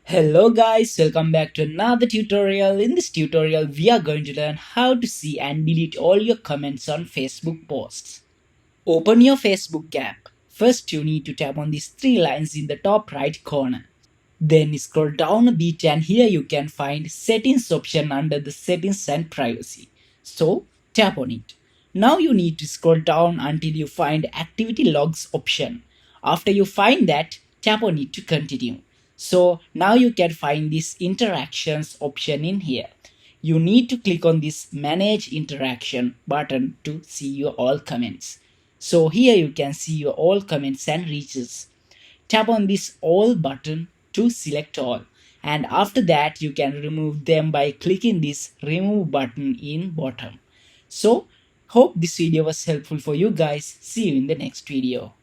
Hello guys, welcome back to another tutorial. In this tutorial, we are going to learn how to see and delete all your comments on Facebook posts. Open your Facebook app. First, you need to tap on these three lines in the top right corner. Then scroll down a bit and here you can find settings option under the settings and privacy. So tap on it. Now you need to scroll down until you find activity logs option. After you find that, tap on it to continue. So now you can find this interactions option in here. You need to click on this manage interaction button to see your all comments. So here you can see your all comments and reaches. Tap on this all button to select all, and after that you can remove them by clicking this remove button in bottom. So hope this video was helpful for you guys. See you in the next video.